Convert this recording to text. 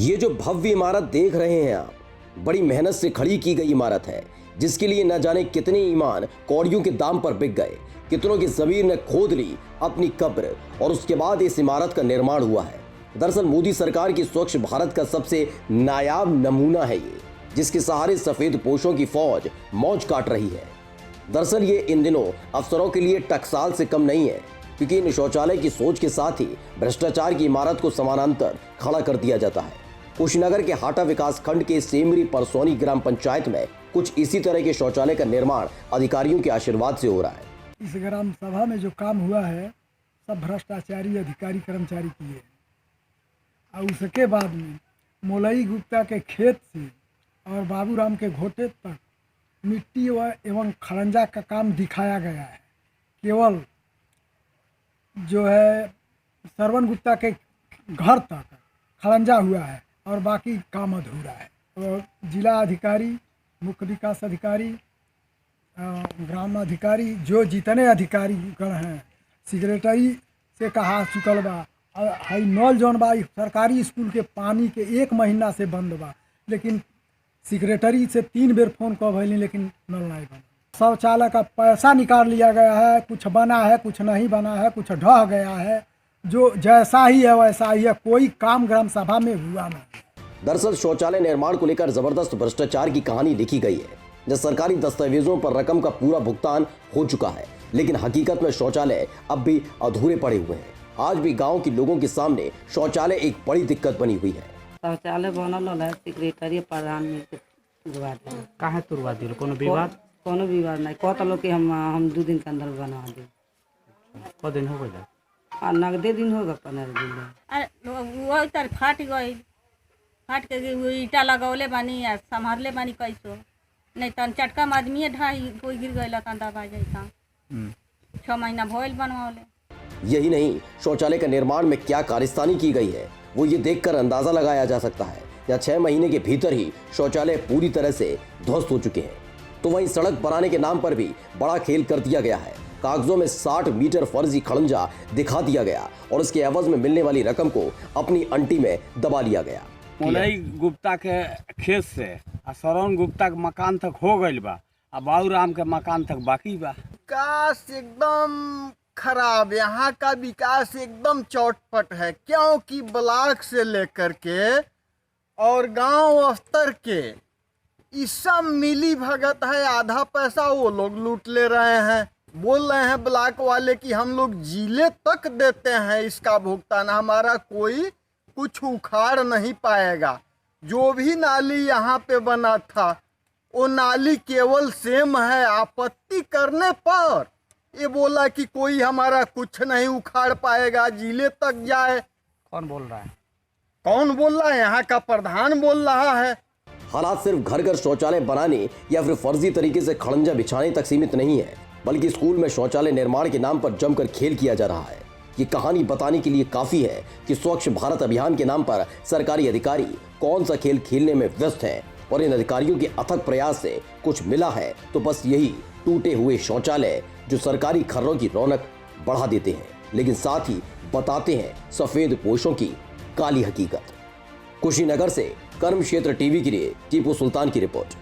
ये जो भव्य इमारत देख रहे हैं आप, बड़ी मेहनत से खड़ी की गई इमारत है, जिसके लिए न जाने कितने ईमान कौड़ियों के दाम पर बिक गए, कितनों की जमीर ने खोद ली अपनी कब्र और उसके बाद इस इमारत का निर्माण हुआ है। दरअसल मोदी सरकार की स्वच्छ भारत का सबसे नायाब नमूना है ये, जिसके सहारे सफेद पोशों की फौज मौज काट रही है। दरअसल ये इन दिनों अफसरों के लिए टकसाल से कम नहीं है, क्योंकि इन शौचालय की सोच के साथ ही भ्रष्टाचार की इमारत को समानांतर खड़ा कर दिया जाता है। कुशीनगर के हाटा विकास खंड के सेमरी परसौनी ग्राम पंचायत में कुछ इसी तरह के शौचालय का निर्माण अधिकारियों के आशीर्वाद से हो रहा है। इस ग्राम सभा में जो काम हुआ है सब भ्रष्टाचारी अधिकारी कर्मचारी किए, और उसके बाद में मोलई गुप्ता के खेत से और बाबूराम के घोटे तक मिट्टी एवं खड़ंजा का काम दिखाया गया है। केवल जो है श्रवण गुप्ता के घर तक खड़ंजा हुआ है और बाकी काम अधूरा है। और जिला अधिकारी, मुख्य विकास अधिकारी, ग्राम अधिकारी, जो जितने अधिकारी गण हैं, सेक्रेटरी से कहा चुकल बा, हाई नल जौन बा सरकारी स्कूल के पानी के 1 महीना से बंद बा, लेकिन सेक्रेटरी से 3 बेर फोन कर भैली लेकिन नल नहीं बना। शौचालय का पैसा निकाल लिया गया है, कुछ बना है, कुछ नहीं बना है, कुछ ढह गया है, जो जैसा ही है वैसा ही है, कोई काम ग्राम सभा में हुआ नहीं। दरअसल शौचालय निर्माण को लेकर जबरदस्त भ्रष्टाचार की कहानी लिखी गई है, जब सरकारी दस्तावेजों पर रकम का पूरा भुगतान हो चुका है, लेकिन हकीकत में शौचालय अब भी अधूरे पड़े हुए हैं। आज भी गांव के लोगों के सामने शौचालय एक बड़ी दिक्कत बनी हुई है। शौचालय बनल है, सेक्रेटरी प्रधान में काहे तुरवा दिल? कोनो विवाद? कोनो विवाद नहीं, कहता लोग कि हम 2 दिन के अंदर बना दे। क दिन हो गए? नगदे दिन होगा 15 दिन। अरे वो तर फाट गई, फाट के वो ईटा लगौले बानी या संभारले बानी कैसो, नहीं तो चटका में आदमी ढाई कोई गिर गई तन दबा जाता। 6 महीना भइल बनवाले। यही नहीं, शौचालय का निर्माण में क्या कारस्तानी की गई है वो ये देखकर अंदाजा लगाया जा सकता है। या 6 महीने के भीतर ही शौचालय पूरी तरह से ध्वस्त हो चुके हैं। तो वहीं सड़क बनाने के नाम पर भी बड़ा खेल कर दिया गया है। कागजों में 60 मीटर फर्जी खड़ंजा दिखा दिया गया और उसके एवज में मिलने वाली रकम को अपनी अंटी में दबा लिया गया। मोलई गुप्ता के खेत से श्रवण गुप्ता के मकान तक हो गई बा, और बाबूराम के मकान तक बाकी बा। विकास एकदम खराब, यहाँ का विकास एकदम चौटपट है, क्योंकि ब्लॉक से लेकर के और गांव स्तर के इस सब मिली भगत है। आधा पैसा वो लोग लूट ले रहे हैं। बोल रहे हैं ब्लॉक वाले कि हम लोग जिले तक देते हैं इसका भुगतान, हमारा कोई कुछ उखाड़ नहीं पाएगा। जो भी नाली यहाँ पे बना था वो नाली केवल सेम है। आपत्ति करने पर ये बोला कि कोई हमारा कुछ नहीं उखाड़ पाएगा, जिले तक जाए। कौन बोल रहा है? कौन बोल रहा है? यहाँ का प्रधान बोल रहा है। हालात सिर्फ घर घर शौचालय बनाने या फिर फर्जी तरीके से खड़ंजा बिछाने तक सीमित नहीं है, बल्कि स्कूल में शौचालय निर्माण के नाम पर जमकर खेल किया जा रहा है। ये कहानी बताने के लिए काफी है कि स्वच्छ भारत अभियान के नाम पर सरकारी अधिकारी कौन सा खेल खेलने में व्यस्त हैं, और इन अधिकारियों के अथक प्रयास से कुछ मिला है तो बस यही टूटे हुए शौचालय, जो सरकारी खर्रों की रौनक बढ़ा देते हैं, लेकिन साथ ही बताते हैं सफेद पोशों की काली हकीकत। कुशीनगर से कर्म क्षेत्र टीवी के लिए टीपू सुल्तान की रिपोर्ट।